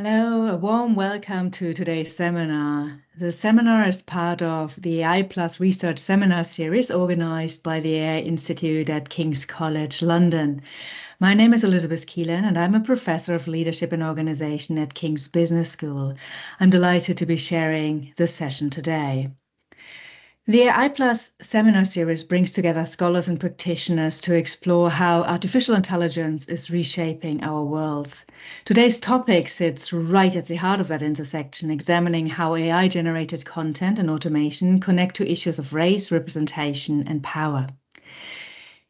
Hello, a warm welcome to today's seminar. The seminar is part of the AI Plus Research Seminar Series organized by the AI Institute at King's College London. My name is Elizabeth Keelan and I'm a professor of leadership and organization at King's Business School. I'm delighted to be sharing this session today. The AI Plus seminar series brings together scholars and practitioners to explore how artificial intelligence is reshaping our worlds. Today's topic sits right at the heart of that intersection, examining how AI-generated content and automation connect to issues of race, representation, and power.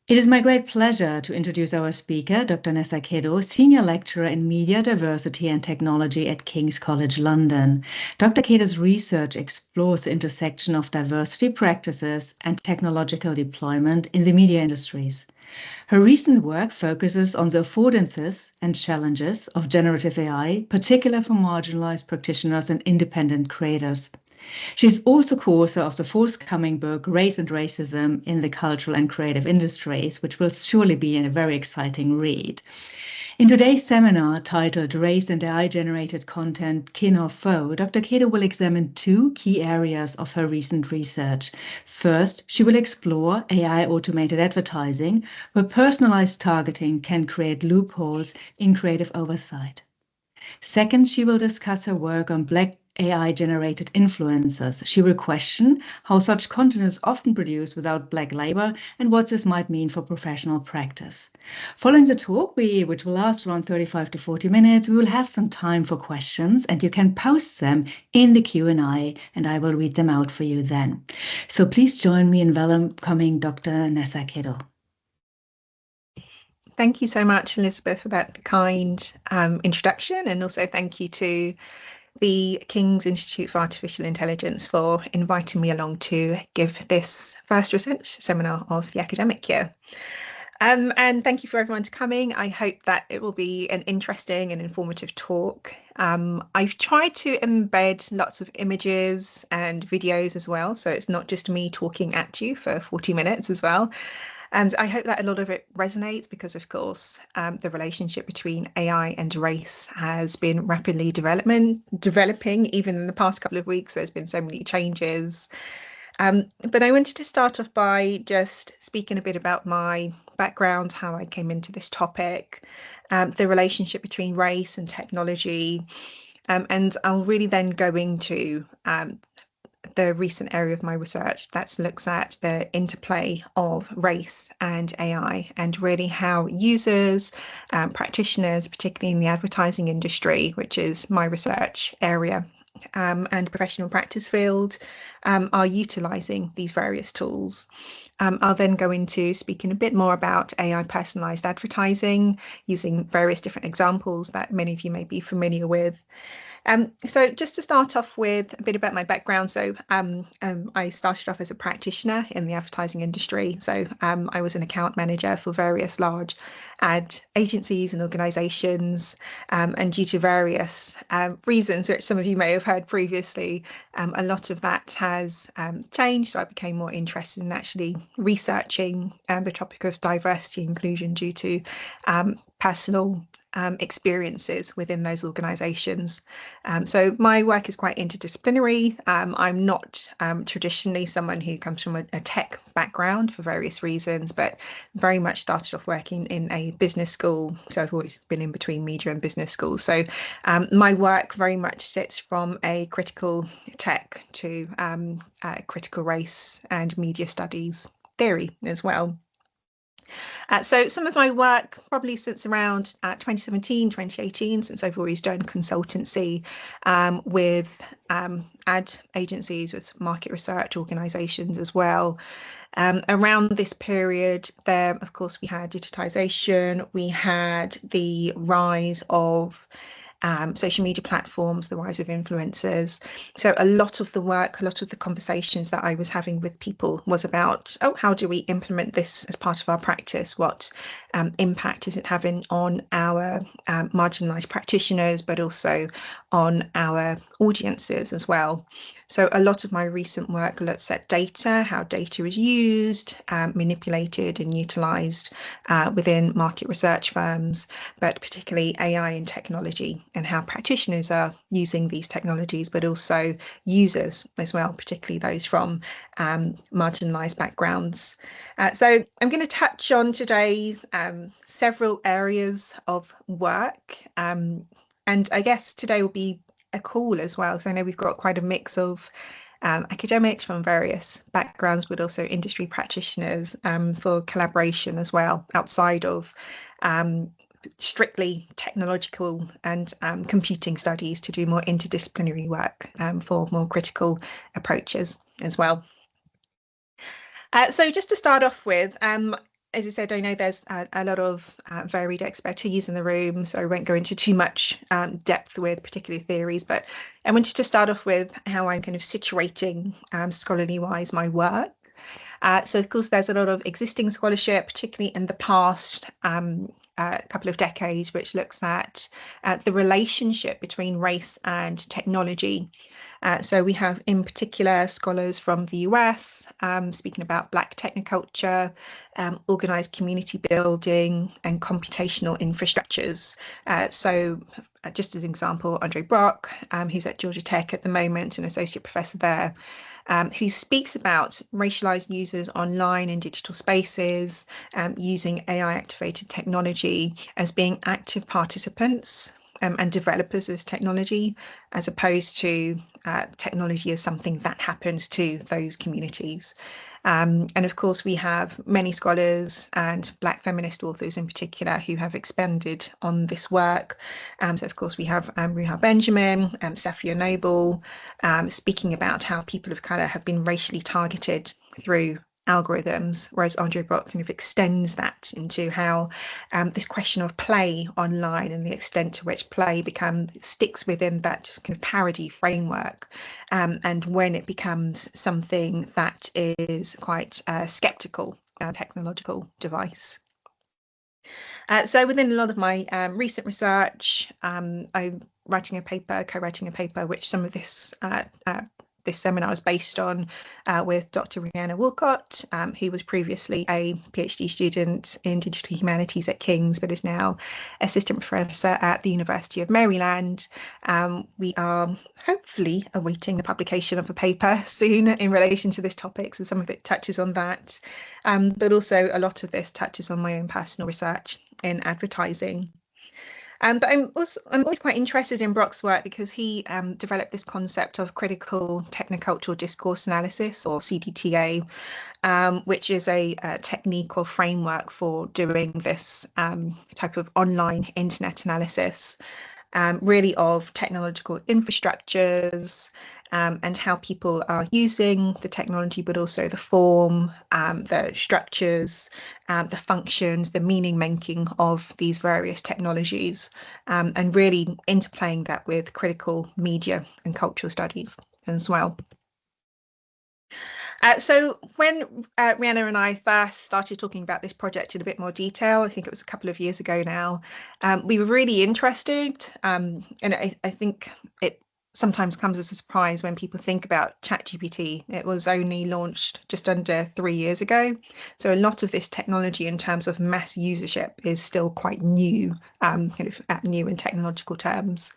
It is my great pleasure to introduce our speaker, Dr. Keddo, Senior Lecturer in Media, Diversity and Technology at King's College London. Dr. Keddo's research explores the intersection of diversity practices and technological deployment in the media industries. Her recent work focuses on the affordances and challenges of generative AI, particularly for marginalised practitioners and independent creators. She's also co-author of the forthcoming book, Race and Racism in the Cultural and Creative Industries, which will surely be a very exciting read. In today's seminar titled Race and AI-Generated Content, Kin or Foe, Dr. Keddo will examine two key areas of her recent research. First, she will explore AI-automated advertising, where personalized targeting can create loopholes in creative oversight. Second, she will discuss her work on Black AI-generated influencers. She will question how such content is often produced without Black labor and what this might mean for professional practice. Following the talk, which will last around 35 to 40 minutes, we will have some time for questions and you can post them in the Q&A and I will read them out for you then. So please join me in welcoming Dr. Keddo. Thank you so much, Elizabeth, for that kind introduction, and also thank you to the King's Institute for Artificial Intelligence for inviting me along to give this first research seminar of the academic year. And thank you for everyone for coming. I hope that it will be an interesting and informative talk. I've tried to embed lots of images and videos as well, so it's not just me talking at you for 40 minutes as well. And I hope that a lot of it resonates because, of course, the relationship between AI and race has been rapidly developing. Even in the past couple of weeks, there's been so many changes. But I wanted to start off by just speaking a bit about my background, how I came into this topic, the relationship between race and technology, and I'll really then go into the recent area of my research that looks at the interplay of race and AI and really how users, practitioners, particularly in the advertising industry, which is my research area, and professional practice field, are utilising these various tools. I'll then go into speaking a bit more about AI personalised advertising using various different examples that many of you may be familiar with. So just to start off with a bit about my background. So I started off as a practitioner in the advertising industry. So I was an account manager for various large ad agencies and organizations. And due to various reasons, which some of you may have heard previously, a lot of that has changed. So I became more interested in actually researching the topic of diversity and inclusion due to personal experiences within those organizations. So my work is quite interdisciplinary. I'm not traditionally someone who comes from a tech background for various reasons, but very much started off working in a business school. So I've always been in between media and business schools. So my work very much sits from a critical tech to critical race and media studies theory as well. So some of my work probably since around 2017, 2018, since I've always done consultancy with ad agencies, with market research organisations as well. Around this period there, of course, we had digitisation, we had the rise of social media platforms, the rise of influencers. So a lot of the work, a lot of the conversations that I was having with people was about, how do we implement this as part of our practice? What impact is it having on our marginalised practitioners, but also on our audiences as well? So a lot of my recent work looks at data, how data is used, manipulated and utilised within market research firms, but particularly AI and technology, and how practitioners are using these technologies, but also users as well, particularly those from marginalised backgrounds. So I'm going to touch on today several areas of work, and I guess today will be a call as well. So I know we've got quite a mix of academics from various backgrounds, but also industry practitioners for collaboration as well, outside of strictly technological and computing studies, to do more interdisciplinary work for more critical approaches as well. So just to start off with, as I said, I know there's a lot of varied expertise in the room, so I won't go into too much depth with particular theories, but I wanted to start off with how I'm kind of situating scholarly-wise my work. So of course, there's a lot of existing scholarship, particularly in the past couple of decades, which looks at the relationship between race and technology. So we have in particular scholars from the US speaking about Black technoculture, organised community building and computational infrastructures. So just as an example, Andre Brock, who's at Georgia Tech at the moment, an associate professor there, who speaks about racialized users online in digital spaces, using AI-activated technology as being active participants and developers as technology, as opposed to technology as something that happens to those communities. And of course, we have many scholars and Black feminist authors in particular who have expanded on this work. So of course, we have Ruha Benjamin, Safia Noble, speaking about how people of colour have been racially targeted through algorithms, whereas Andre Brock kind of extends that into how this question of play online and the extent to which play sticks within that kind of parody framework, and when it becomes something that is quite skeptical technological device. So within a lot of my recent research, I'm co-writing a paper, which some of this seminar is based on, with Dr Rianna Walcott, who was previously a PhD student in digital humanities at King's, but is now assistant professor at the University of Maryland. We are hopefully awaiting the publication of a paper soon in relation to this topic, so some of it touches on that, but also a lot of this touches on my own personal research in advertising. But I'm always quite interested in Brock's work because he developed this concept of critical technocultural discourse analysis, or CDTA, which is a technique or framework for doing this type of online internet analysis, really of technological infrastructures, and how people are using the technology, but also the form, the structures, the functions, the meaning making of these various technologies, and really interplaying that with critical media and cultural studies as well. So when Rianna and I first started talking about this project in a bit more detail, I think it was a couple of years ago now, we were really interested, and I think it sometimes comes as a surprise when people think about ChatGPT. It was only launched just under 3 years ago, so a lot of this technology in terms of mass usership is still quite new, kind of new in technological terms.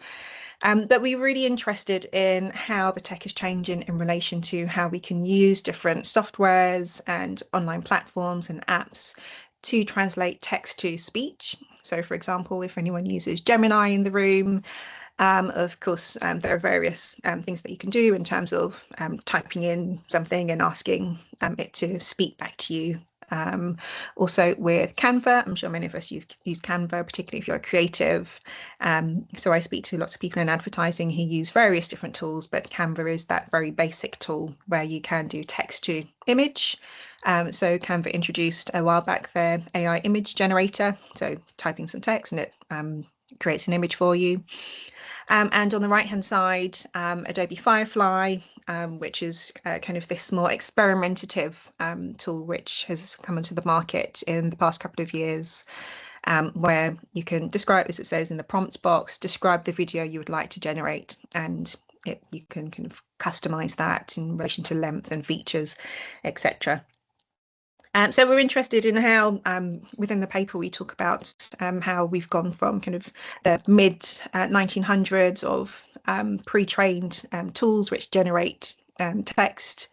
But we were really interested in how the tech is changing in relation to how we can use different softwares and online platforms and apps to translate text to speech. So for example, if anyone uses Gemini in the room, of course, there are various things that you can do in terms of typing in something and asking it to speak back to you. Also with Canva, I'm sure many of us use Canva, particularly if you're creative. So I speak to lots of people in advertising who use various different tools, but Canva is that very basic tool where you can do text to image. So Canva introduced a while back their AI image generator, so typing some text and it creates an image for you. And on the right hand side, Adobe Firefly, which is kind of this more experimentative tool which has come onto the market in the past couple of years, where you can describe, as it says in the prompt box, describe the video you would like to generate, and you can kind of customize that in relation to length and features, etc. So we're interested in how, within the paper, we talk about how we've gone from kind of the mid 1900s of pre-trained tools which generate text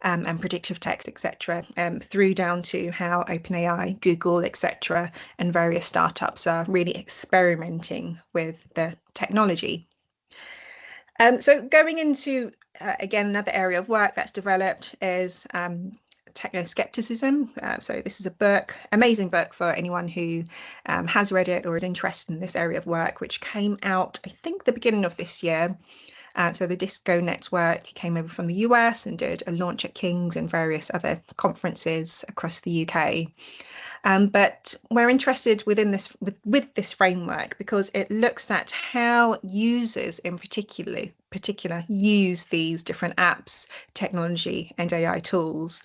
and predictive text, etc., through down to how OpenAI, Google, etc., and various startups are really experimenting with the technology. So going into, again, another area of work that's developed is techno-skepticism. So this is a book, amazing book for anyone who has read it or is interested in this area of work, which came out, I think, the beginning of this year. So the Disco Network came over from the US and did a launch at King's and various other conferences across the UK. But we're interested within this with this framework because it looks at how users in particular use these different apps, technology and AI tools.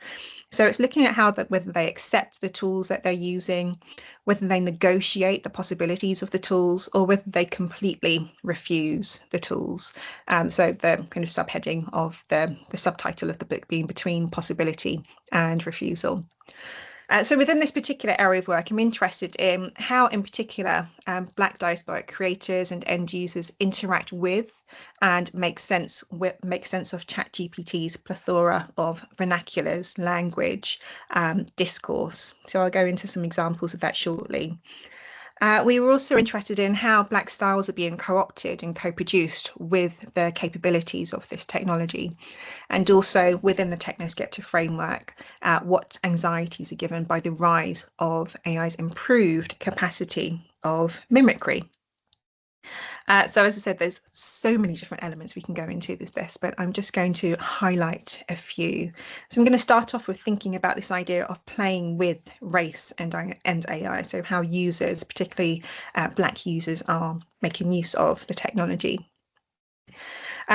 So it's looking at how that whether they accept the tools that they're using, whether they negotiate the possibilities of the tools, or whether they completely refuse the tools. So the kind of subheading of the subtitle of the book being Between Possibility and Refusal. So within this particular area of work, I'm interested in how, in particular, Black diasporic creators and end users interact with and make sense of ChatGPT's plethora of vernaculars, language, discourse. So I'll go into some examples of that shortly. We were also interested in how Black styles are being co-opted and co-produced with the capabilities of this technology, and also within the techno-skeptic framework, what anxieties are given by the rise of AI's improved capacity of mimicry. So as I said, there's so many different elements we can go into this, but I'm just going to highlight a few. So I'm going to start off with thinking about this idea of playing with race and AI, so how users, particularly Black users, are making use of the technology.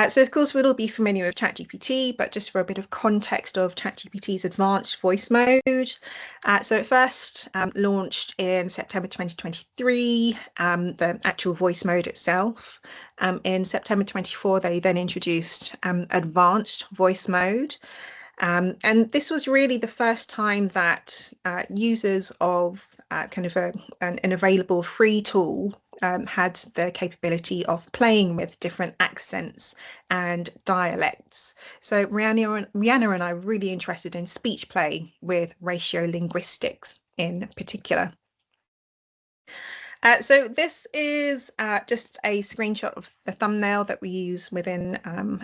So of course we'll all be familiar with ChatGPT, but just for a bit of context of ChatGPT's advanced voice mode. So it first launched in September 2023, the actual voice mode itself. In September 24, they then introduced advanced voice mode. And this was really the first time that users of kind of an available free tool had the capability of playing with different accents and dialects. So Rianna and I are really interested in speech play with ratiolinguistics in particular. So this is just a screenshot of the thumbnail that we use within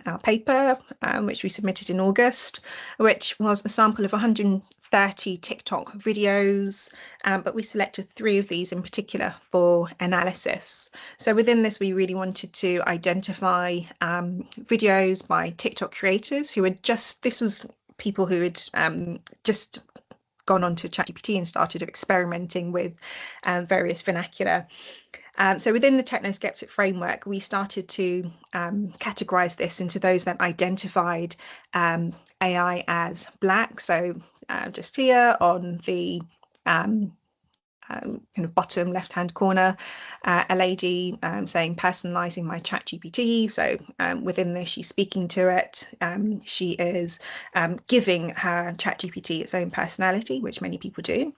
our paper, which we submitted in August, which was a sample of 130 TikTok videos, but we selected 3 of these in particular for analysis. So within this, we really wanted to identify videos by TikTok creators who had this was people who had just gone on to ChatGPT and started experimenting with various vernacular. So within the techno-skeptic framework, we started to categorize this into those that identified AI as Black. So just here on the kind of bottom left-hand corner, a lady saying personalizing my ChatGPT. So within this, she's speaking to it. She is giving her ChatGPT its own personality, which many people do.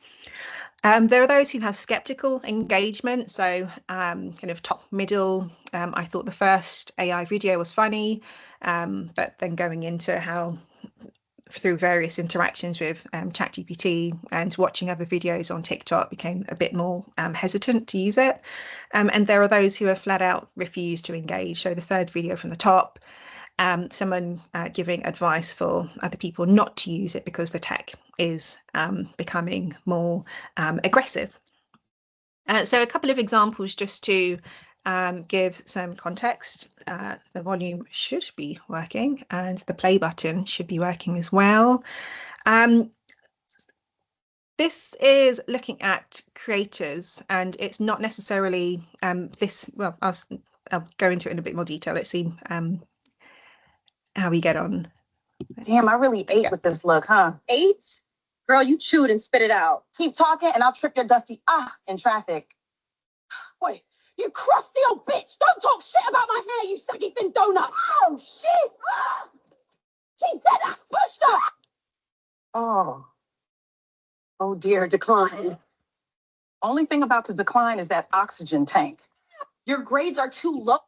There are those who have skeptical engagement, so kind of top middle. I thought the first AI video was funny, but then going into how through various interactions with ChatGPT and watching other videos on TikTok became a bit more hesitant to use it. And there are those who have flat out refused to engage. So the third video from the top, someone giving advice for other people not to use it because the tech is becoming more aggressive. So a couple of examples just to give some context. The volume should be working and the play button should be working as well. This is looking at creators, and it's not necessarily well, I'll go into it in a bit more detail. Let's see how we get on. Damn, I really ate with this look, huh? Ate? Girl, you chewed and spit it out. Keep talking and I'll trip your dusty in traffic. Wait, You crusty old bitch! Don't talk shit about my hair, you saggy thin donut! Oh, shit! Ah! She dead ass pushed her! Oh. Oh dear, decline. Only thing about the decline is that oxygen tank. Your grades are too low.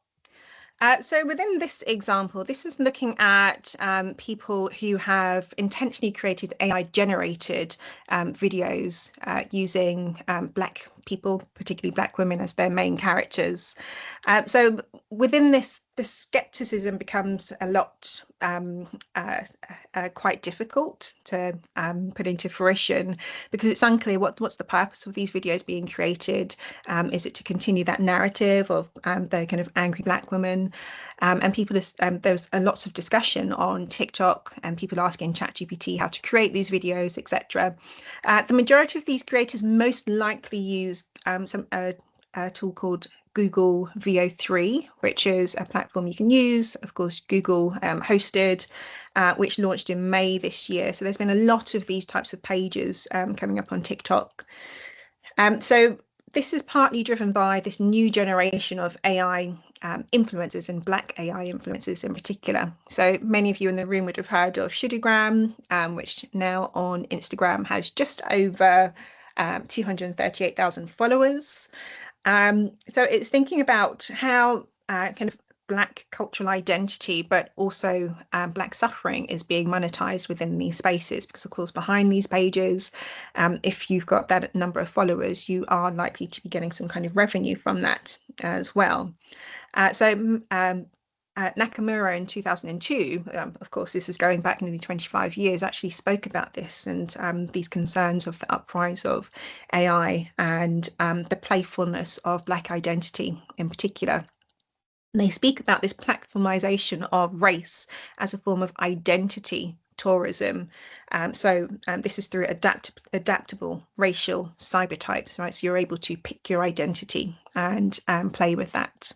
So within this example, this is looking at people who have intentionally created AI-generated videos using Black people, particularly Black women, as their main characters. So within this, the skepticism becomes a lot quite difficult to put into fruition, because it's unclear what's the purpose of these videos being created. Is it to continue that narrative of the kind of angry Black woman? And people, there's lots of discussion on TikTok and people asking ChatGPT how to create these videos, etc. The majority of these creators most likely use a tool called Google VO3, which is a platform you can use, of course, Google hosted, which launched in May this year. So there's been a lot of these types of pages coming up on TikTok. So this is partly driven by this new generation of AI influencers, and Black AI influencers in particular. So many of you in the room would have heard of Shudugram, which now on Instagram has just over 238,000 followers. So it's thinking about how kind of Black cultural identity, but also Black suffering is being monetized within these spaces, because of course behind these pages, if you've got that number of followers, you are likely to be getting some kind of revenue from that as well. Nakamura in 2002, of course this is going back nearly 25 years, actually spoke about this and these concerns of the uprise of AI and the playfulness of Black identity in particular. And they speak about this platformization of race as a form of identity tourism. This is through adaptable racial cybertypes, right? So you're able to pick your identity and play with that.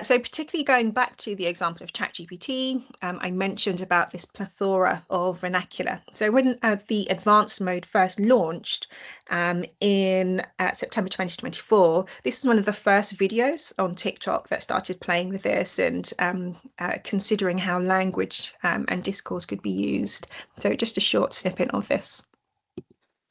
So particularly going back to the example of ChatGPT, I mentioned about this plethora of vernacular. So when the advanced mode first launched in September 2024, this is one of the first videos on TikTok that started playing with this and considering how language and discourse could be used. So just a short snippet of this.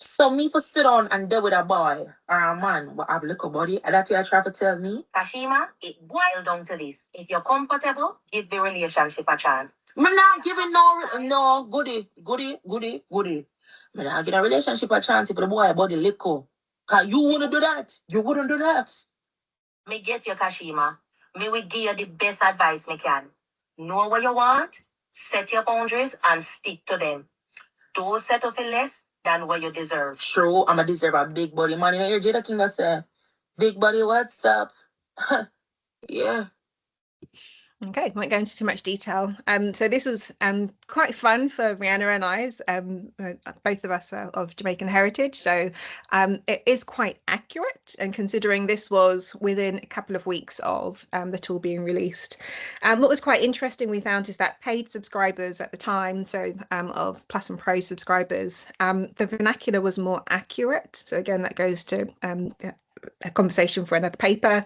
So me for sit down and deal with a boy or a man what have little body, and that's what you try to tell me? Kashima, it boils down to this. If you're comfortable, give the relationship a chance. I'm not giving no goody. I'm not giving a relationship a chance if the boy body little. Cause you wouldn't do that. You wouldn't do that. Me get you, Kashima. Me will give you the best advice me can. Know what you want, set your boundaries and stick to them. Don't settle for less than what you deserve. True, I'm a deserve a big body man. You know, hear Jada King say, big body, what's up? Yeah. Okay, won't go into too much detail. So this was quite fun for Rianna and I, as both of us are of Jamaican heritage. So it is quite accurate, and considering this was within a couple of weeks of the tool being released. What was quite interesting we found is that paid subscribers at the time, so of Plus and Pro subscribers, the vernacular was more accurate. So again, that goes to a conversation for another paper.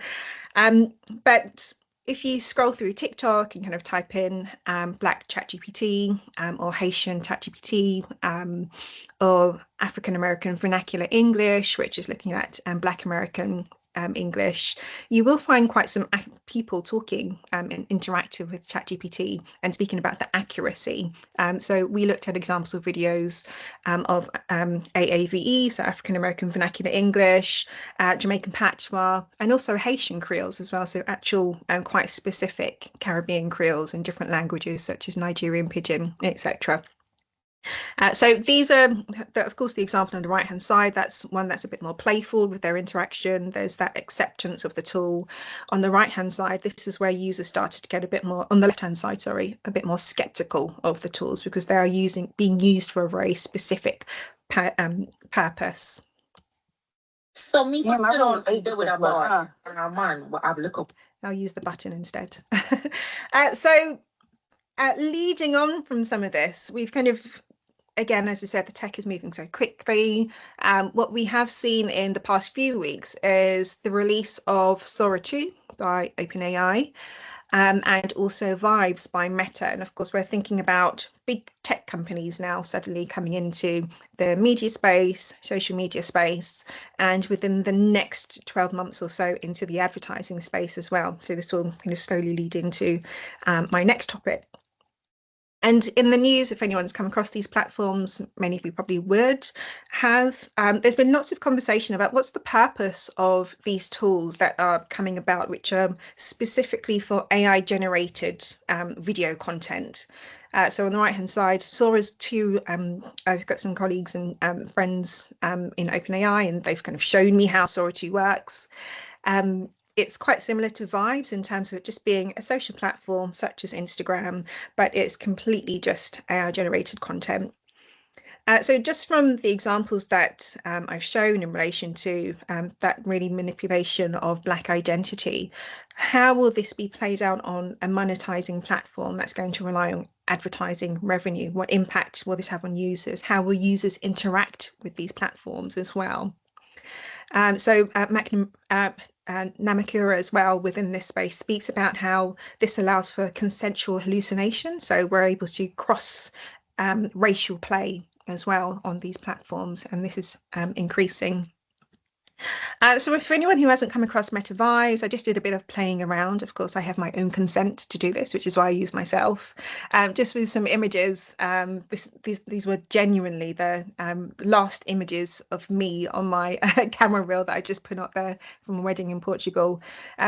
But if you scroll through TikTok and kind of type in Black ChatGPT or Haitian ChatGPT or African American vernacular English, which is looking at Black American English, you will find quite some people talking and interactive with ChatGPT and speaking about the accuracy. So we looked at examples of videos of AAVE, so African American Vernacular English, Jamaican Patois, and also Haitian Creoles as well, so actual quite specific Caribbean Creoles in different languages such as Nigerian Pidgin, etc. So these are, of course, the example on the right hand side. That's one that's a bit more playful with their interaction. There's that acceptance of the tool. On the right hand side, this is where users started to get a bit more, on the left hand side, sorry, a bit more skeptical of the tools because they are being used for a very specific purpose. So me for sit down and deal with a boy or a man what have little. I'll use the button instead. Leading on from some of this, we've kind of again, as I said, the tech is moving so quickly. What we have seen in the past few weeks is the release of Sora 2 by OpenAI, and also Vibes by Meta. And of course, we're thinking about big tech companies now suddenly coming into the media space, social media space, and within the next 12 months or so into the advertising space as well. So this will kind of slowly lead into my next topic. And in the news, if anyone's come across these platforms, many of you probably would have, there's been lots of conversation about what's the purpose of these tools that are coming about, which are specifically for AI generated video content. So on the right hand side, Sora's 2, I've got some colleagues and friends in OpenAI, and they've kind of shown me how Sora 2 works. It's quite similar to Vibes in terms of it just being a social platform such as Instagram, but it's completely just AI generated content. So just from the examples that I've shown in relation to that really manipulation of Black identity, how will this be played out on a monetizing platform that's going to rely on advertising revenue? What impact will this have on users? How will users interact with these platforms as well? Namakura as well within this space speaks about how this allows for consensual hallucination. So we're able to cross racial play as well on these platforms, and this is increasing. So for anyone who hasn't come across Meta Vibes, I just did a bit of playing around. Of course, I have my own consent to do this, which is why I use myself, just with some images. These were genuinely the last images of me on my camera reel that I just put up there from a wedding in Portugal.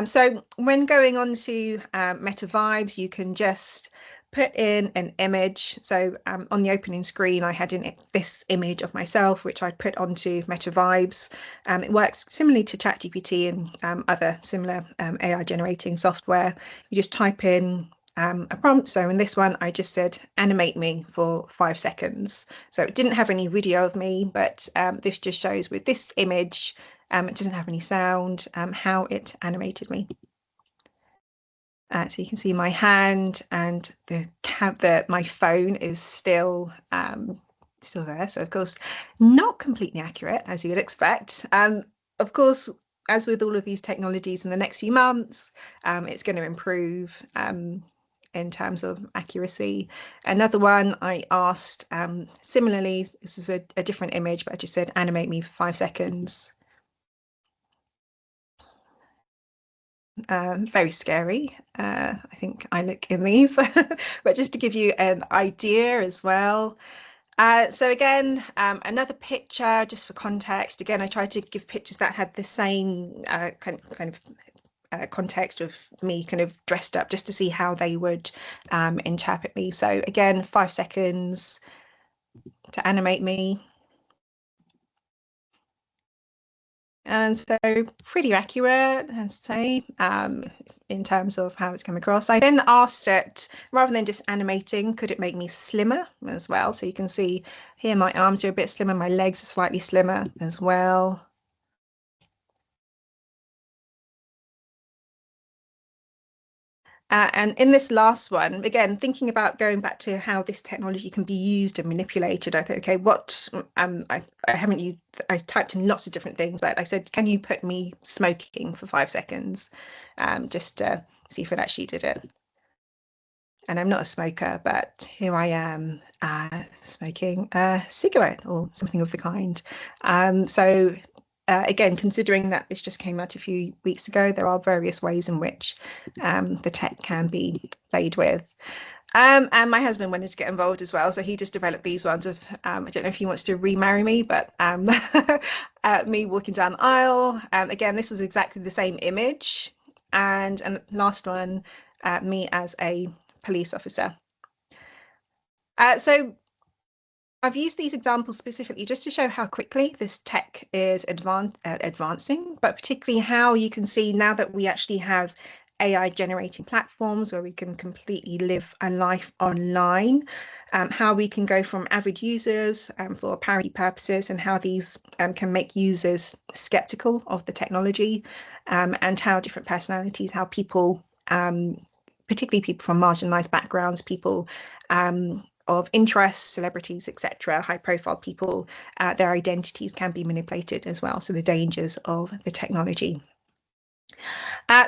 So when going on to Meta Vibes, you can just put in an image. So on the opening screen, I had in this image of myself, which I'd put onto Meta Vibes. It works similarly to ChatGPT and other similar AI generating software. You just type in a prompt. So in this one, I just said, animate me for 5 seconds. So it didn't have any video of me, but this just shows with this image, it doesn't have any sound, how it animated me. So you can see my hand and my phone is still there. So of course, not completely accurate as you would expect. Of course, as with all of these technologies in the next few months, it's going to improve in terms of accuracy. Another one I asked similarly, this is a different image, but I just said animate me for 5 seconds. Very scary. I think I look in these, but just to give you an idea as well. So again, another picture just for context. Again, I tried to give pictures that had the same kind of context of me kind of dressed up, just to see how they would interpret me. So again, 5 seconds to animate me. And so pretty accurate, I'd say, in terms of how it's come across. I then asked it, rather than just animating, could it make me slimmer as well? So you can see here my arms are a bit slimmer, my legs are slightly slimmer as well. And in this last one, again, thinking about going back to how this technology can be used and manipulated, I thought, okay, what I haven't used, I typed in lots of different things, but I said, can you put me smoking for 5 seconds, just to see if it actually did it. And I'm not a smoker, but here I am smoking a cigarette or something of the kind. So again, considering that this just came out a few weeks ago, there are various ways in which the tech can be played with. And my husband wanted to get involved as well, so he just developed these ones of, I don't know if he wants to remarry me, but me walking down the aisle. Again, this was exactly the same image. And last one, me as a police officer. So I've used these examples specifically just to show how quickly this tech is advancing, but particularly how you can see now that we actually have AI generating platforms where we can completely live a life online, how we can go from average users for parody purposes, and how these can make users skeptical of the technology, and how different personalities, how people, particularly people from marginalised backgrounds, people of interest, celebrities, etc., high-profile people, their identities can be manipulated as well. So the dangers of the technology.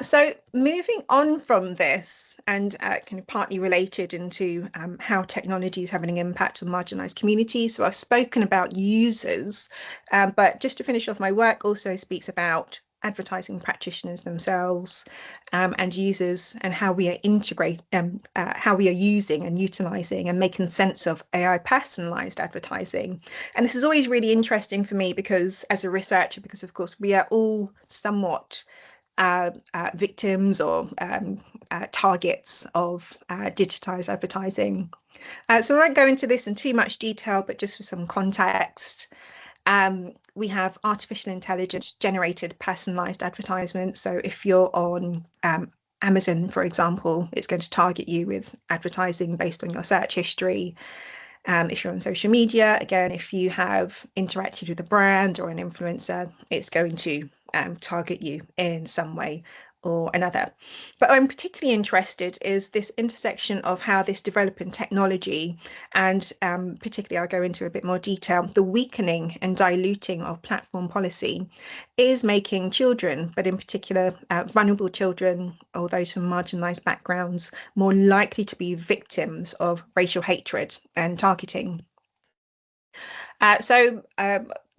So moving on from this, and kind of partly related into how technology is having an impact on marginalised communities. So I've spoken about users, but just to finish off, my work also speaks about advertising practitioners themselves, and users, and how we are how we are using and utilising and making sense of AI personalised advertising. And this is always really interesting for me because, as a researcher, because of course we are all somewhat victims or targets of digitized advertising. So I won't go into this in too much detail, but just for some context, we have artificial intelligence generated personalized advertisements. So if you're on Amazon, for example, it's going to target you with advertising based on your search history. If you're on social media, again, if you have interacted with a brand or an influencer, it's going to target you in some way or another. But I'm particularly interested is this intersection of how this developing technology, and particularly I'll go into a bit more detail, the weakening and diluting of platform policy is making children, but in particular vulnerable children or those from marginalised backgrounds, more likely to be victims of racial hatred and targeting.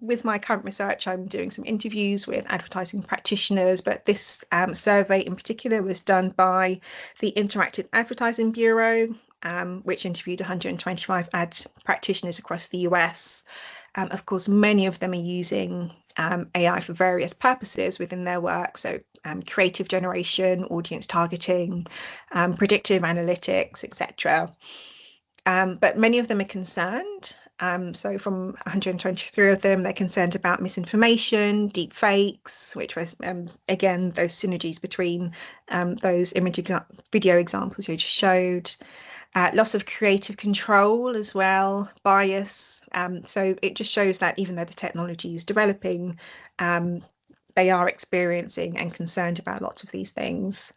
With my current research, I'm doing some interviews with advertising practitioners, but this survey in particular was done by the Interactive Advertising Bureau, which interviewed 125 ad practitioners across the US. Of course, many of them are using AI for various purposes within their work, so creative generation, audience targeting, predictive analytics, etc. But many of them are concerned. So from 123 of them, they're concerned about misinformation, deep fakes, which was, again, those synergies between those video examples you just showed, loss of creative control as well, bias. So it just shows that even though the technology is developing, they are experiencing and concerned about lots of these things.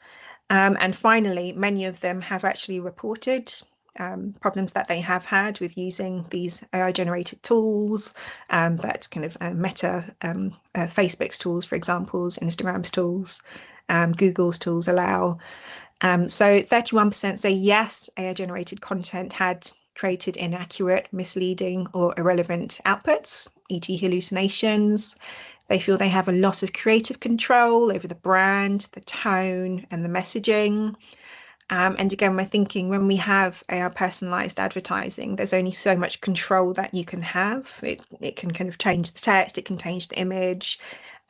And finally, many of them have actually reported problems that they have had with using these AI generated tools, that's kind of Meta, Facebook's tools, for example, Instagram's tools, Google's tools allow. So 31% say yes, AI generated content had created inaccurate, misleading or irrelevant outputs, e.g. hallucinations. They feel they have a loss of creative control over the brand, the tone and the messaging. And again, we're thinking when we have AI personalized advertising, there's only so much control that you can have. It can kind of change the text, it can change the image.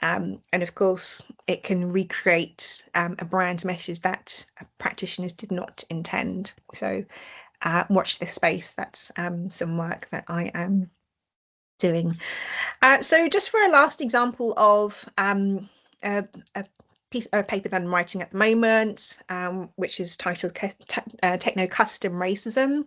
And of course, it can recreate a brand message that practitioners did not intend. So watch this space. That's some work that I am doing. So just for a last example of a paper that I'm writing at the moment, which is titled Techno-Custom Racism.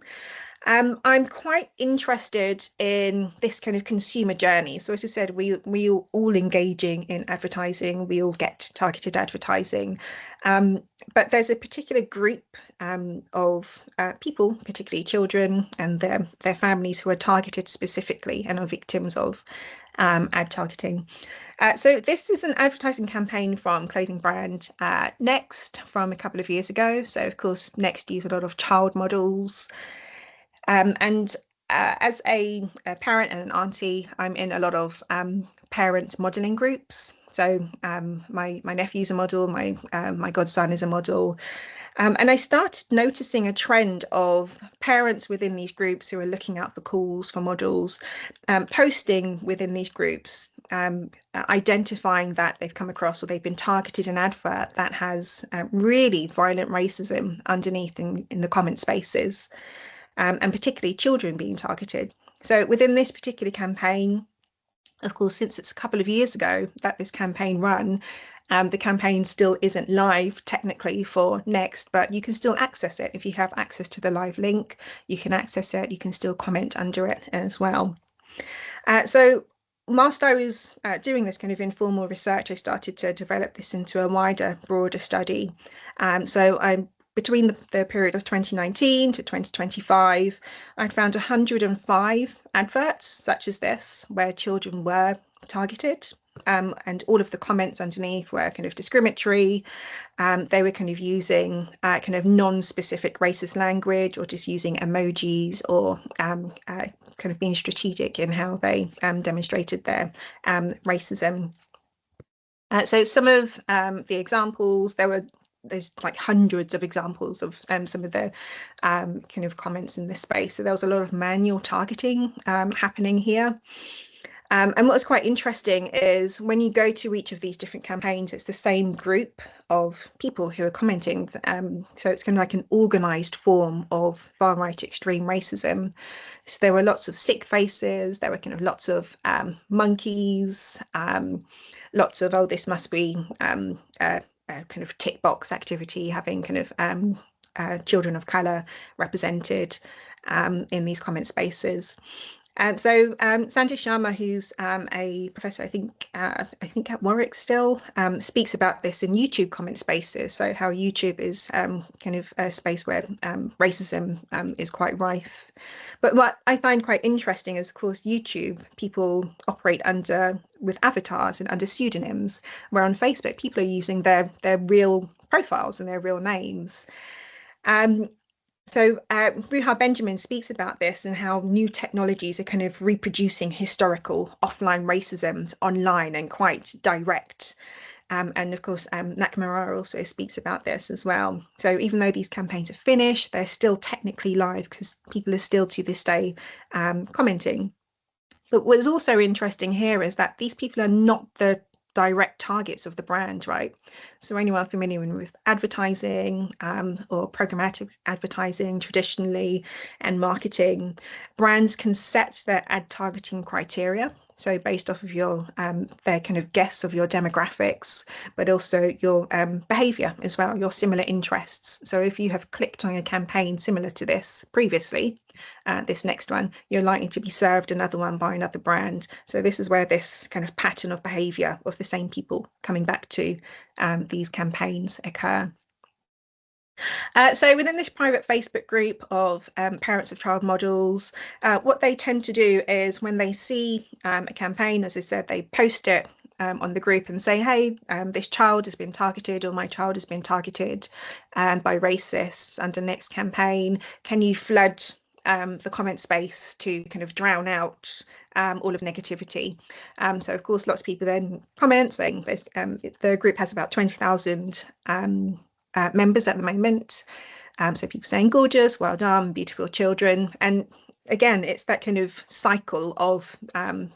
I'm quite interested in this kind of consumer journey. So as I said, we all engaging in advertising, we all get targeted advertising, but there's a particular group of people, particularly children and their families, who are targeted specifically and are victims of ad targeting. So this is an advertising campaign from clothing brand Next from a couple of years ago. So of course, Next use a lot of child models. And as a parent and an auntie, I'm in a lot of parent modelling groups. So my nephew's a model, my godson is a model. And I started noticing a trend of parents within these groups who are looking out for calls for models, posting within these groups, identifying that they've come across or they've been targeted an advert that has really violent racism underneath in the comment spaces, and particularly children being targeted. So within this particular campaign, of course, since it's a couple of years ago that this campaign run, the campaign still isn't live technically for Next, but you can still access it. If you have access to the live link, you can access it. You can still comment under it as well. So whilst I was doing this kind of informal research, I started to develop this into a wider, broader study. So I'm between the period of 2019 to 2025, I found 105 adverts such as this, where children were targeted. And all of the comments underneath were kind of discriminatory. They were kind of using kind of non-specific racist language, or just using emojis, or kind of being strategic in how they demonstrated their racism. So some of the examples, there's like hundreds of examples of some of the kind of comments in this space. So there was a lot of manual targeting happening here. And what was quite interesting is when you go to each of these different campaigns, it's the same group of people who are commenting. So it's kind of like an organized form of far right extreme racism. So there were lots of sick faces, there were kind of lots of monkeys, lots of, oh, this must be kind of tick box activity, having kind of children of color represented in these comment spaces. So Sanjay Sharma, who's a professor, I think at Warwick still, speaks about this in YouTube comment spaces. So how YouTube is kind of a space where racism is quite rife. But what I find quite interesting is, of course, YouTube, people operate with avatars and under pseudonyms, where on Facebook, people are using their real profiles and their real names. So Ruha Benjamin speaks about this and how new technologies are kind of reproducing historical offline racism online and quite direct. And of course, Nakamura also speaks about this as well. So even though these campaigns are finished, they're still technically live because people are still to this day commenting. But what's also interesting here is that these people are not the direct targets of the brand, right? So anyone familiar with advertising or programmatic advertising traditionally and marketing, brands can set their ad targeting criteria. So based off of your their kind of guess of your demographics, but also your behavior as well, your similar interests. So if you have clicked on a campaign similar to this previously, this next one, you're likely to be served another one by another brand. So this is where this kind of pattern of behavior of the same people coming back to these campaigns occur. So within this private Facebook group of parents of child models, what they tend to do is when they see a campaign, as I said, they post it on the group and say, hey, this child has been targeted, or my child has been targeted by racists under next campaign. Can you flood the comment space to kind of drown out all of negativity? So of course, lots of people then comment saying the group has about 20,000 members at the moment. So people saying gorgeous, well done, beautiful children. And again, it's that kind of cycle of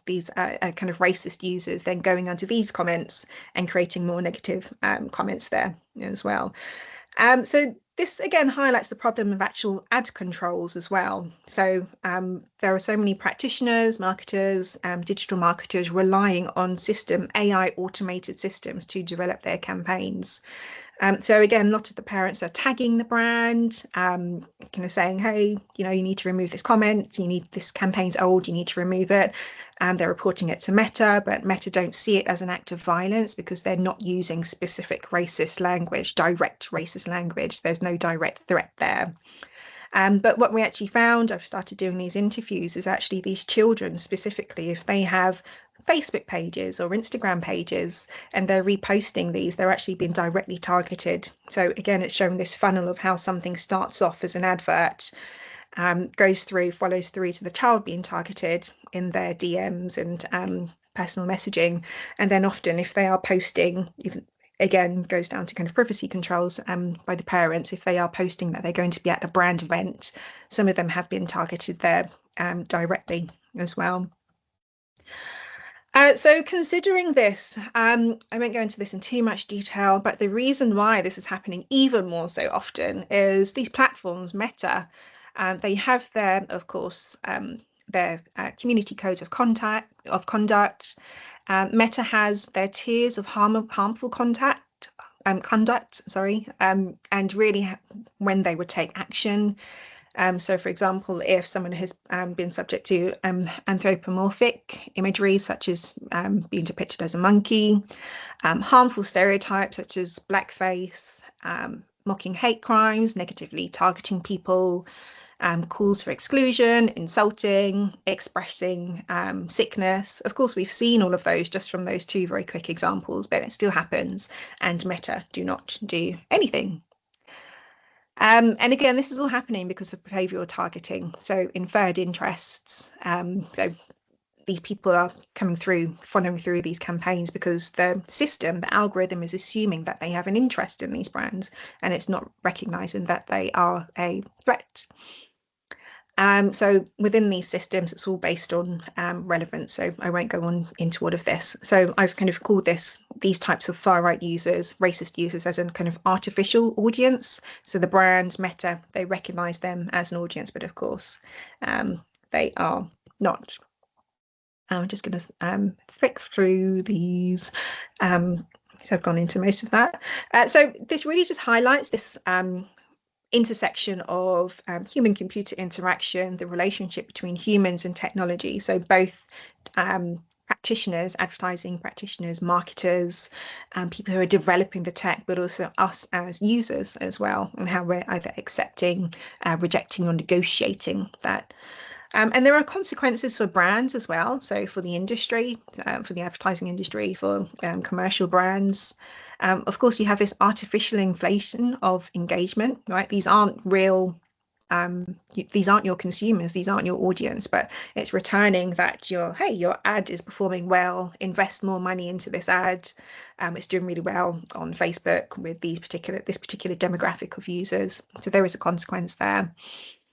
these kind of racist users then going onto these comments and creating more negative comments there as well. So this again highlights the problem of actual ad controls as well. So there are so many practitioners, marketers, digital marketers relying on AI automated systems to develop their campaigns. So again, a lot of the parents are tagging the brand, kind of saying, hey, you need to remove this comment, this campaign's old, you need to remove it. They're reporting it to Meta, but Meta don't see it as an act of violence because they're not using specific racist language, direct racist language. There's no direct threat there. But what we actually found, I've started doing these interviews, is actually these children specifically, if they have Facebook pages or Instagram pages and they're reposting these, they're actually being directly targeted. So again, it's showing this funnel of how something starts off as an advert, goes through, follows through to the child being targeted in their DMs and personal messaging. And then often if they are posting, again, goes down to kind of privacy controls by the parents. If they are posting that they're going to be at a brand event, some of them have been targeted there directly as well. So considering this, I won't go into this in too much detail, but the reason why this is happening even more so often is these platforms, Meta, they have their, of course, their community codes of conduct. Meta has their tiers of harmful conduct, and really when they would take action. So, for example, if someone has been subject to anthropomorphic imagery, such as being depicted as a monkey, harmful stereotypes such as blackface, mocking hate crimes, negatively targeting people, calls for exclusion, insulting, expressing sickness. Of course, we've seen all of those just from those two very quick examples, but it still happens, and Meta do not do anything. And again, this is all happening because of behavioural targeting, so inferred interests. So these people are following through these campaigns because the system, the algorithm, is assuming that they have an interest in these brands, and it's not recognising that they are a threat. So within these systems, it's all based on relevance. So I won't go on into all of this. So I've kind of called these types of far right users, racist users, as a kind of artificial audience. So the brand Meta, they recognise them as an audience, but of course they are not. I'm just going to flick through these. So I've gone into most of that. So this really just highlights this intersection of human-computer interaction, the relationship between humans and technology. So both practitioners, advertising practitioners, marketers, people who are developing the tech, but also us as users as well, and how we're either accepting, rejecting, or negotiating that. And there are consequences for brands as well. So for the industry, for the advertising industry, for commercial brands. Of course, you have this artificial inflation of engagement, right? These aren't real, these aren't your consumers, these aren't your audience, but it's returning that your ad is performing well, invest more money into this ad. It's doing really well on Facebook with this particular demographic of users. So there is a consequence there.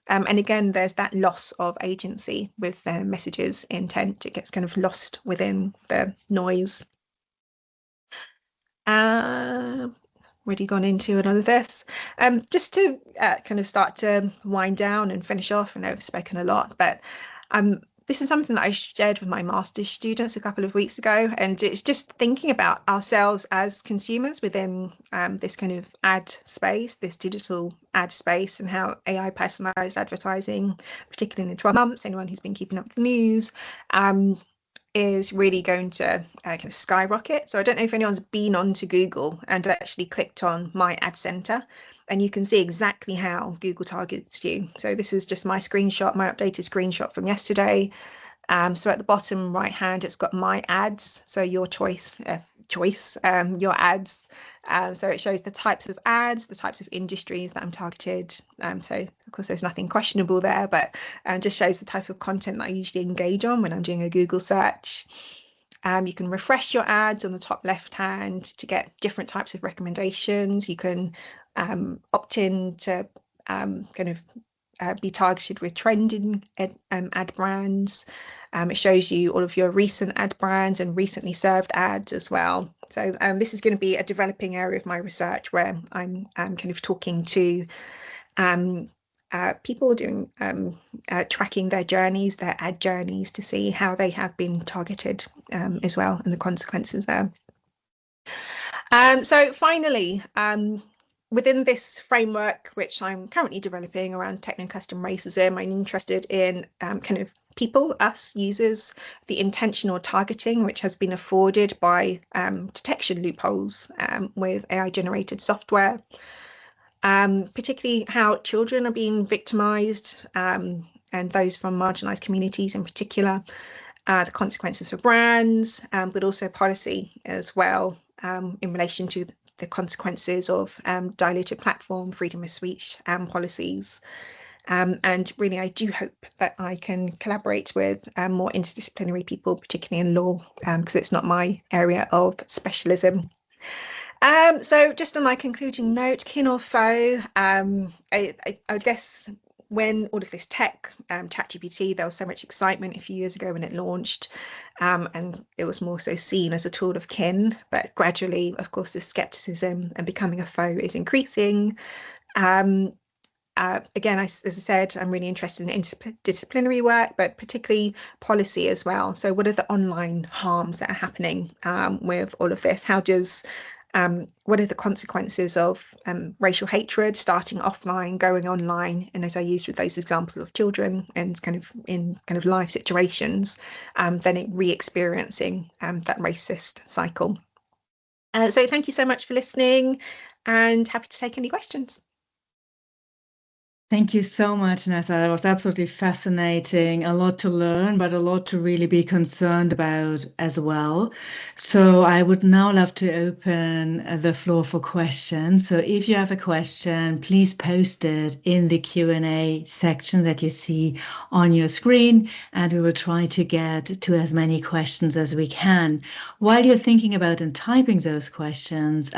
And again, there's that loss of agency with the messages intent. It gets kind of lost within the noise. Already gone into another this. Just to kind of start to wind down and finish off, I know I've spoken a lot, but this is something that I shared with my master's students a couple of weeks ago, and it's just thinking about ourselves as consumers within this kind of ad space, this digital ad space, and how AI personalised advertising, particularly in the 12 months, anyone who's been keeping up with the news, is really going to kind of skyrocket. So I don't know if anyone's been onto Google and actually clicked on My Ad Center, and you can see exactly how Google targets you. So this is just my screenshot, my updated screenshot from yesterday. So at the bottom right hand, it's got My Ads. So your choice, your ads. So it shows the types of ads, the types of industries that I'm targeted. So of course there's nothing questionable there, but just shows the type of content that I usually engage on when I'm doing a Google search. You can refresh your ads on the top left hand to get different types of recommendations. You can opt in to kind of be targeted with trending ad brands. It shows you all of your recent ad brands and recently served ads as well. So this is going to be a developing area of my research where I'm kind of talking to people doing tracking their journeys, their ad journeys, to see how they have been targeted as well, and the consequences there. So finally, within this framework, which I'm currently developing around techno-custom racism, I'm interested in kind of people, us users, the intentional targeting, which has been afforded by detection loopholes with AI-generated software, particularly how children are being victimized, and those from marginalized communities in particular, the consequences for brands, but also policy as well, in relation to the consequences of diluted platform, freedom of speech policies. And really, I do hope that I can collaborate with more interdisciplinary people, particularly in law, because it's not my area of specialism. So just on my concluding note, kin or foe, I guess when all of this tech, ChatGPT, there was so much excitement a few years ago when it launched, and it was more so seen as a tool of kin, but gradually, of course, the skepticism and becoming a foe is increasing. Again, as I said, I'm really interested in interdisciplinary work, but particularly policy as well. So what are the online harms that are happening with all of this? How does what are the consequences of racial hatred starting offline, going online, and as I used with those examples of children and kind of in kind of live situations, then it re-experiencing that racist cycle. So thank you so much for listening, and happy to take any questions. Thank you so much, Nessa. That was absolutely fascinating. A lot to learn, but a lot to really be concerned about as well. So I would now love to open the floor for questions. So if you have a question, please post it in the Q&A section that you see on your screen, and we will try to get to as many questions as we can. While you're thinking about and typing those questions,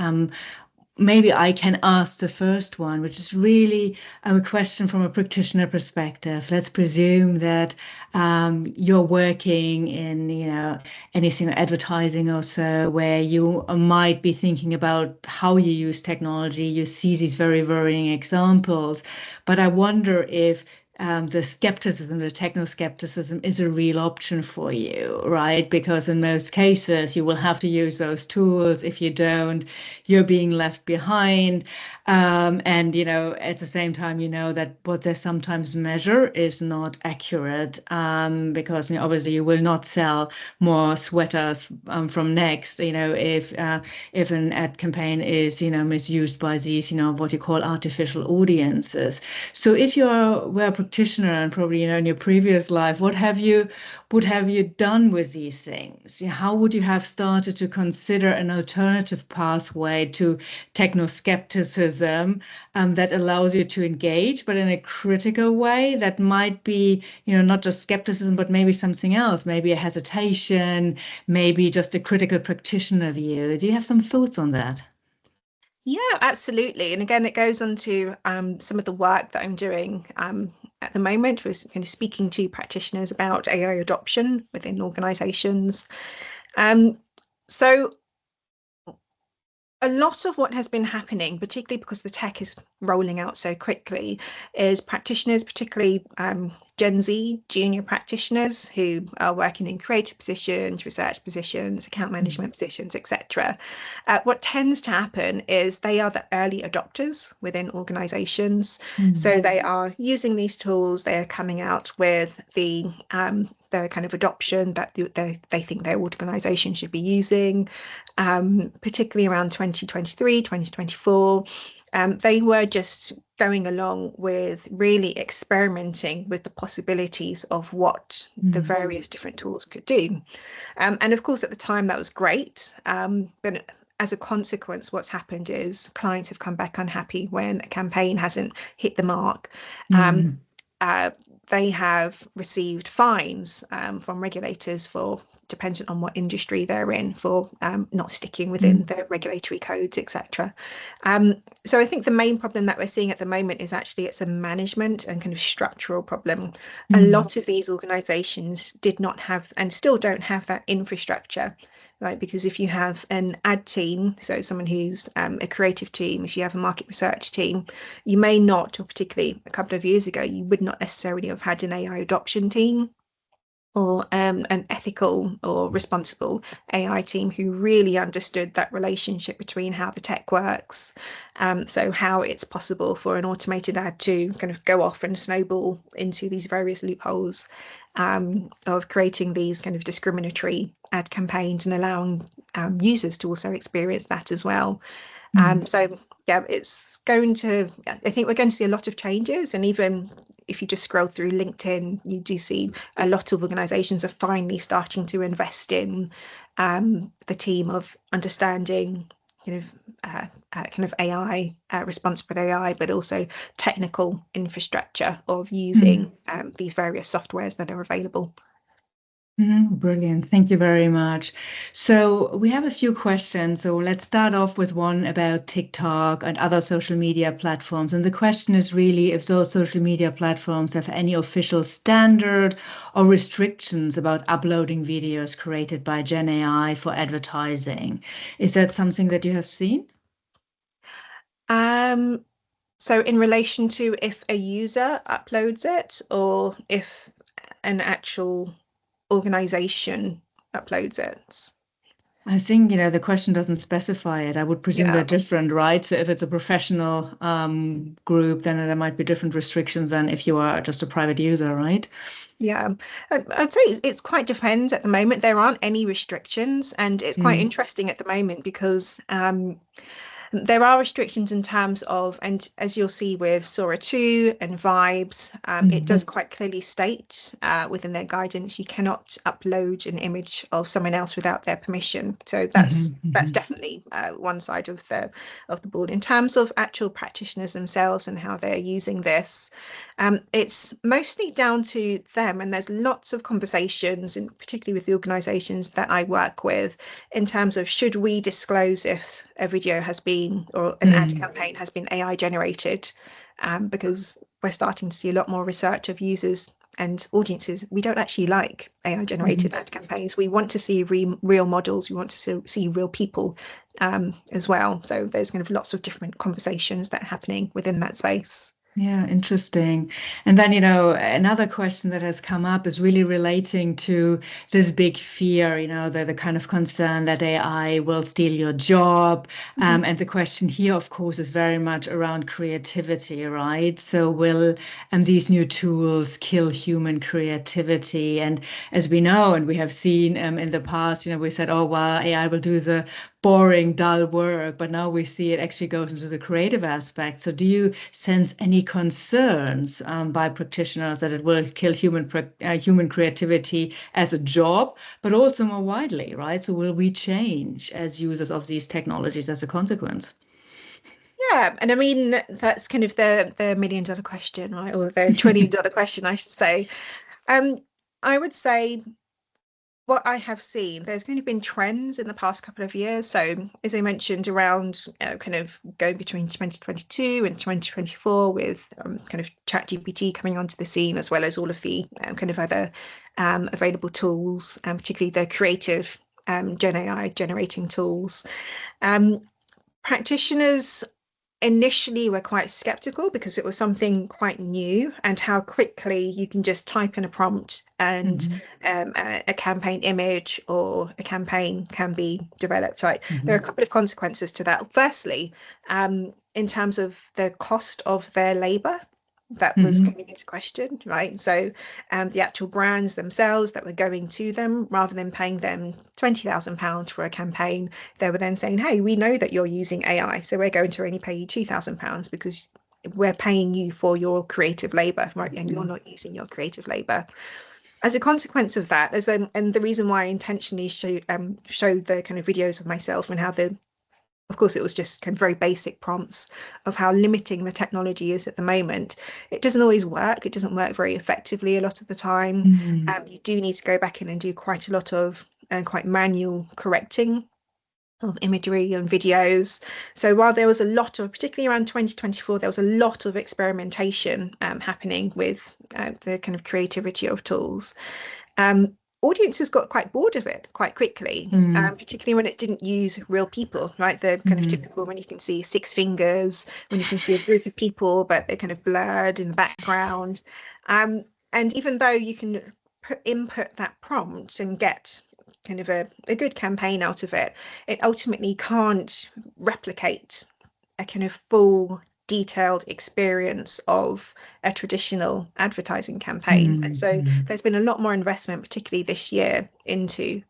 maybe I can ask the first one, which is really a question from a practitioner perspective. Let's presume that you're working in, anything advertising or so, where you might be thinking about how you use technology. You see these very varying examples, but I wonder if the skepticism, the techno-skepticism is a real option for you, right? Because in most cases, you will have to use those tools. If you don't, you're being left behind. And, at the same time, that what they sometimes measure is not accurate, because obviously you will not sell more sweaters from Next, if an ad campaign is, misused by these, what you call artificial audiences. So if you were a practitioner and probably, in your previous life, what have you done with these things? How would you have started to consider an alternative pathway to techno-skepticism that allows you to engage, but in a critical way that might be, not just skepticism, but maybe something else, maybe a hesitation, maybe just a critical practitioner view? Do you have some thoughts on that? Yeah, absolutely. And again, it goes on to some of the work that I'm doing at the moment, was kind of speaking to practitioners about AI adoption within organizations. So a lot of what has been happening, particularly because the tech is rolling out so quickly, is practitioners, particularly Gen Z junior practitioners who are working in creative positions, research positions, account management positions, etc. What tends to happen is they are the early adopters within organizations. So they are using these tools, they are coming out with the kind of adoption that they think their organization should be using, particularly around 2023, 2024. They were just going along with really experimenting with the possibilities of what the various different tools could do. And of course, at the time, that was great. But as a consequence, what's happened is clients have come back unhappy when a campaign hasn't hit the mark. They have received fines from regulators for, dependent on what industry they're in, for not sticking within the regulatory codes, etc. So I think the main problem that we're seeing at the moment is actually it's a management and kind of structural problem. A lot of these organizations did not have, and still don't have, that infrastructure. Right, because if you have an ad team, so someone who's a creative team, if you have a market research team, you may not, or particularly a couple of years ago, you would not necessarily have had an AI adoption team or an ethical or responsible AI team who really understood that relationship between how the tech works. So how it's possible for an automated ad to kind of go off and snowball into these various loopholes of creating these kind of discriminatory ad campaigns and allowing users to also experience that as well. So yeah, it's going to, I think we're going to see a lot of changes. And even if you just scroll through LinkedIn, you do see a lot of organizations are finally starting to invest in the team of understanding kind of AI, responsible AI, but also technical infrastructure of using these various softwares that are available. Brilliant. Thank you very much. So we have a few questions. So let's start off with one about TikTok and other social media platforms. And the question is really if those social media platforms have any official standard or restrictions about uploading videos created by Gen AI for advertising. Is that something that you have seen? So in relation to if a user uploads it, or if an actual organization uploads it? I think, the question doesn't specify it. I would presume they're different, right? So if it's a professional group, then there might be different restrictions than if you are just a private user, right? Yeah, I'd say it's quite depends at the moment. There aren't any restrictions, and it's quite interesting at the moment because there are restrictions in terms of, and as you'll see with Sora 2 and Vibes, it does quite clearly state within their guidance, you cannot upload an image of someone else without their permission. So that's definitely one side of the board. In terms of actual practitioners themselves and how they're using this, it's mostly down to them, and there's lots of conversations, and particularly with the organisations that I work with, in terms of should we disclose if a video has been or an ad campaign has been AI generated, because we're starting to see a lot more research of users and audiences. We don't actually like AI generated ad campaigns. We want to see real models. We want to see real people as well. So there's kind of lots of different conversations that are happening within that space. Yeah, interesting. And then, another question that has come up is really relating to this big fear, the kind of concern that AI will steal your job. And the question here, of course, is very much around creativity, right? So will these new tools kill human creativity? And as we know, and we have seen in the past, we said, oh, well, AI will do the boring, dull work, but now we see it actually goes into the creative aspect. So do you sense any concerns by practitioners that it will kill human creativity as a job, but also more widely, right? So will we change as users of these technologies as a consequence? Yeah, and I mean, that's kind of the $1 million question, right? Or the $1 trillion question, I should say. I would say what I have seen, there's kind of been trends in the past couple of years. So as I mentioned, around kind of going between 2022 and 2024 with kind of ChatGPT coming onto the scene, as well as all of the kind of other available tools, particularly the creative Gen AI generating tools. Practitioners initially were quite skeptical because it was something quite new, and how quickly you can just type in a prompt and a campaign image or a campaign can be developed, right? There are a couple of consequences to that. Firstly, in terms of the cost of their labor, that was coming into question, right? So the actual brands themselves that were going to them, rather than paying them £20,000 for a campaign, they were then saying, hey, we know that you're using AI, so we're going to only pay you £2,000 because we're paying you for your creative labor, right? And you're not using your creative labor. As a consequence of that, and the reason why I intentionally showed the kind of videos of myself and how of course, it was just kind of very basic prompts of how limiting the technology is at the moment. It doesn't always work. It doesn't work very effectively a lot of the time. You do need to go back in and do quite a lot of quite manual correcting of imagery and videos. So while there was a lot of, particularly around 2024, there was a lot of experimentation happening with the kind of creativity of tools. Audiences got quite bored of it quite quickly, particularly when it didn't use real people, right? The kind of typical, when you can see 6 fingers, when you can see a group of people, but they're kind of blurred in the background. And even though you can input that prompt and get kind of a good campaign out of it, it ultimately can't replicate a kind of full detailed experience of a traditional advertising campaign. And so there's been a lot more investment, particularly this year, into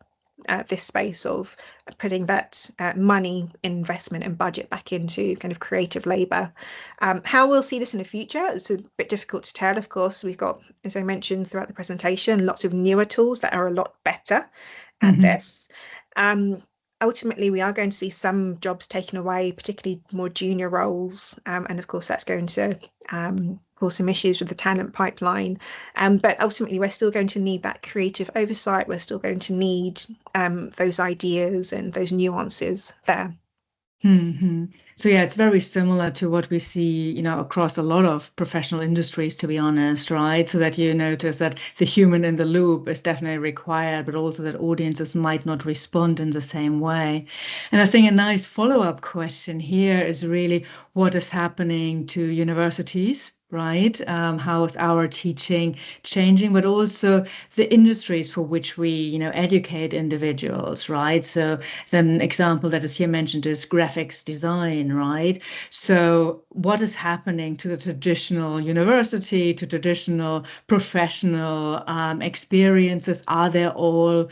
this space of putting that money, investment and budget back into kind of creative labor. How we'll see this in the future, it's a bit difficult to tell. Of course, we've got, as I mentioned throughout the presentation, lots of newer tools that are a lot better at this. Ultimately, we are going to see some jobs taken away, particularly more junior roles. And of course, that's going to cause some issues with the talent pipeline. But ultimately, we're still going to need that creative oversight. We're still going to need those ideas and those nuances there. So yeah, it's very similar to what we see, across a lot of professional industries, to be honest, right? So that you notice that the human in the loop is definitely required, but also that audiences might not respond in the same way. And I think a nice follow-up question here is really what is happening to universities right? How is our teaching changing, but also the industries for which we, educate individuals, right? So then example that is here mentioned is graphics design, right? So what is happening to the traditional university, to traditional professional experiences? Are they all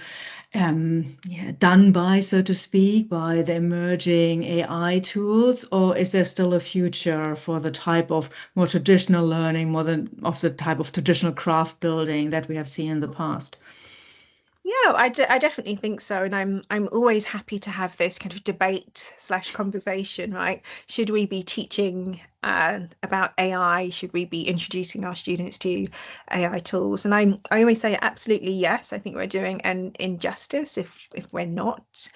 done by, so to speak, by the emerging AI tools, or is there still a future for the type of more traditional learning, more than of the type of traditional craft building that we have seen in the past? Yeah, I definitely think so, and I'm always happy to have this kind of debate slash conversation, right? Should we be teaching about AI? Should we be introducing our students to AI tools? And I always say absolutely yes. I think we're doing an injustice if we're not.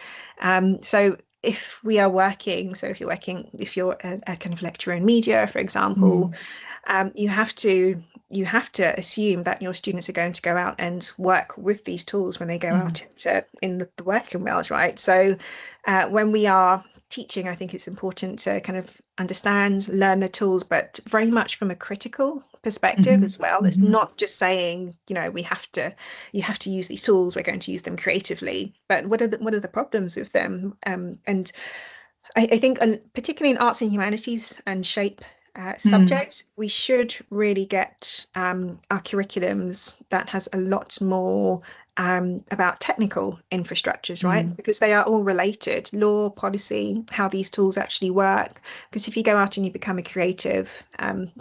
So if we are working, so if you're a kind of lecturer in media, for example, you have to assume that your students are going to go out and work with these tools when they go out in the working world, right? So when we are teaching, I think it's important to kind of understand, learn the tools, but very much from a critical perspective as well. It's not just saying, you have to use these tools, we're going to use them creatively, but what are the problems with them? And I think particularly in arts and humanities and shape subjects, we should really get our curriculums that has a lot more about technical infrastructures, right? Because they are all related, law, policy, how these tools actually work. Because if you go out and you become a creative,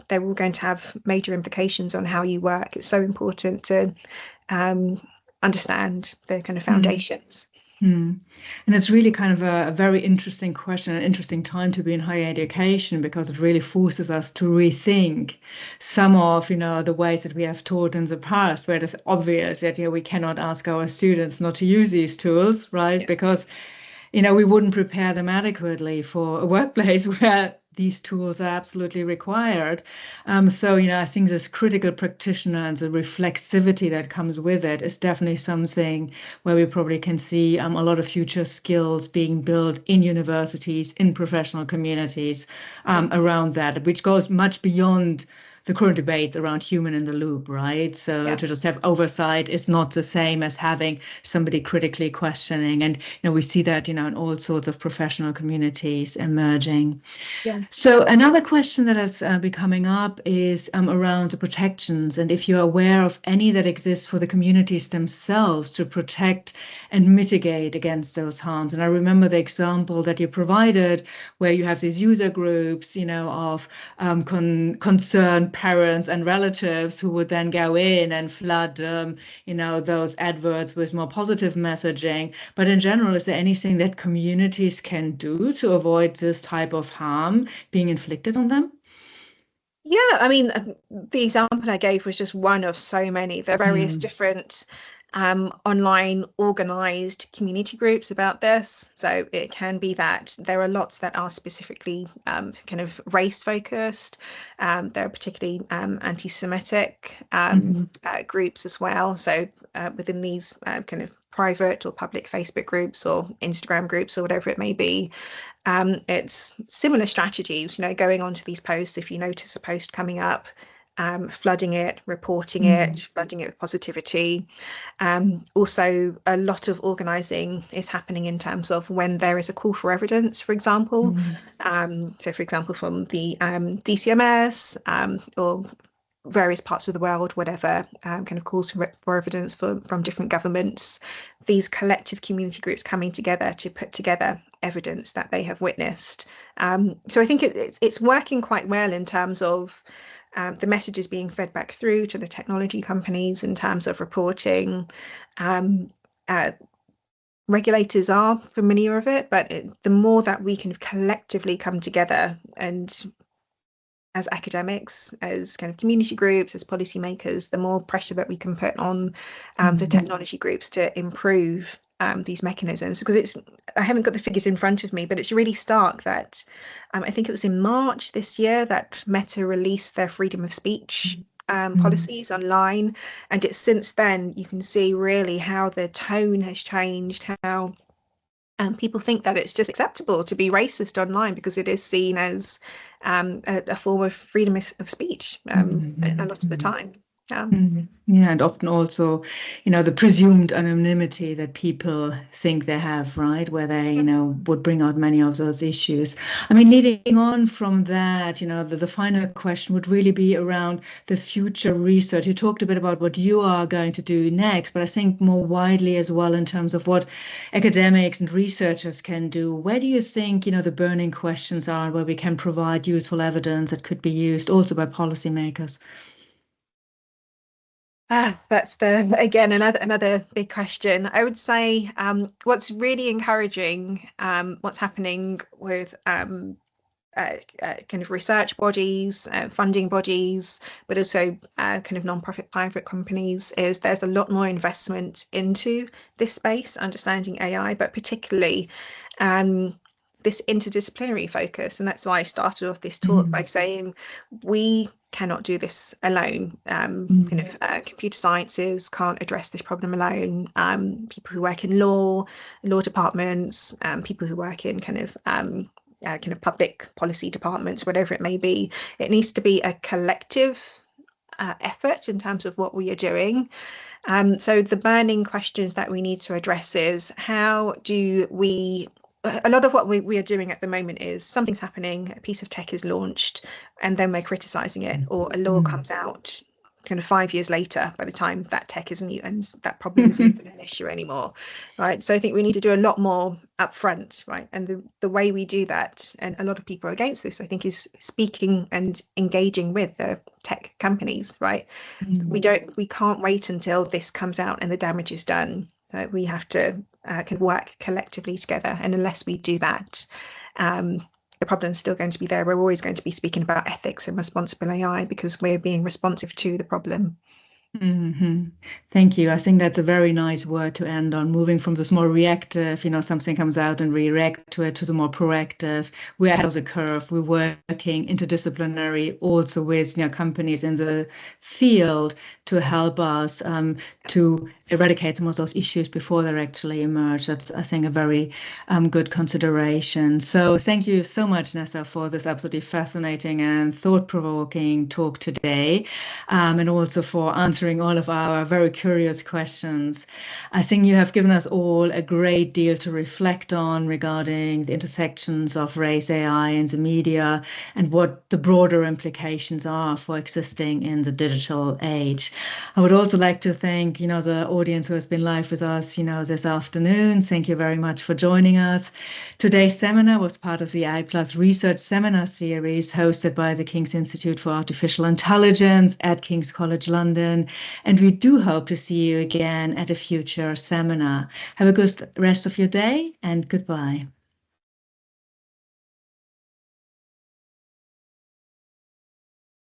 they're all going to have major implications on how you work. It's so important to understand the kind of foundations. And it's really kind of a very interesting question, an interesting time to be in higher education, because it really forces us to rethink some of, the ways that we have taught in the past, where it is obvious that we cannot ask our students not to use these tools, right? Because, we wouldn't prepare them adequately for a workplace where these tools are absolutely required. So, I think this critical practitioner and the reflexivity that comes with it is definitely something where we probably can see a lot of future skills being built in universities, in professional communities around that, which goes much beyond the current debates around human in the loop, right? So to just have oversight is not the same as having somebody critically questioning. And, we see that, in all sorts of professional communities emerging. So another question that has been coming up is around the protections, and if you're aware of any that exist for the communities themselves to protect and mitigate against those harms. And I remember the example that you provided where you have these user groups, of concerned parents and relatives who would then go in and flood, those adverts with more positive messaging. But in general, is there anything that communities can do to avoid this type of harm being inflicted on them? Yeah, I mean, the example I gave was just one of so many. There are various different online organized community groups about this. So it can be that there are lots that are specifically kind of race focused. There are particularly anti-Semitic groups as well. So within these kind of private or public Facebook groups or Instagram groups or whatever it may be, it's similar strategies, going onto these posts. If you notice a post coming up, flooding it, reporting it, flooding it with positivity. Also, a lot of organising is happening in terms of when there is a call for evidence, for example. So, for example, from the DCMS or various parts of the world, whatever kind of calls for evidence from different governments, these collective community groups coming together to put together evidence that they have witnessed. So I think it's working quite well in terms of the messages being fed back through to the technology companies in terms of reporting. Regulators are familiar with it, but the more that we can collectively come together and as academics, as kind of community groups, as policymakers, the more pressure that we can put on the technology groups to improve these mechanisms. Because I haven't got the figures in front of me, but it's really stark that I think it was in March this year that Meta released their freedom of speech policies online. And it's since then you can see really how the tone has changed, how people think that it's just acceptable to be racist online because it is seen as a form of freedom of speech a lot of the time. Yeah, and often also, the presumed anonymity that people think they have, right, where they, would bring out many of those issues. I mean, leading on from that, the final question would really be around the future research. You talked a bit about what you are going to do next, but I think more widely as well in terms of what academics and researchers can do. Where do you think, the burning questions are where we can provide useful evidence that could be used also by policymakers? That's again another big question. I would say what's really encouraging, what's happening with kind of research bodies, funding bodies, but also kind of non-profit private companies, is there's a lot more investment into this space, understanding AI, but particularly this interdisciplinary focus. And that's why I started off this talk by saying we cannot do this alone. Computer sciences can't address this problem alone. People who work in law departments, people who work in kind of public policy departments, whatever it may be, it needs to be a collective effort in terms of what we are doing. So the burning questions that we need to address is how do we a lot of what we are doing at the moment is something's happening, a piece of tech is launched, and then we're criticizing it, or a law comes out kind of 5 years later by the time that tech isn't and that problem isn't even an issue anymore, right? So I think we need to do a lot more upfront, right? And the way we do that, and a lot of people are against this, I think, is speaking and engaging with the tech companies, right? We can't wait until this comes out and the damage is done. We have to can work collectively together, and unless we do that, the problem's still going to be there. We're always going to be speaking about ethics and responsible AI because we're being responsive to the problem. Thank you. I think that's a very nice word to end on, moving from this more reactive, something comes out and we react to it, to the more proactive. We're ahead of the curve. We're working interdisciplinary also with companies in the field to help us to eradicate some of those issues before they actually emerge. That's, I think, a very good consideration. So thank you so much, Nessa, for this absolutely fascinating and thought-provoking talk today, and also for answering all of our very curious questions. I think you have given us all a great deal to reflect on regarding the intersections of race, AI, and the media, and what the broader implications are for existing in the digital age. I would also like to thank, the audience who has been live with us, this afternoon. Thank you very much for joining us. Today's seminar was part of the AI+ Research Seminar Series hosted by the King's Institute for Artificial Intelligence at King's College London. And we do hope to see you again at a future seminar. Have a good rest of your day and goodbye.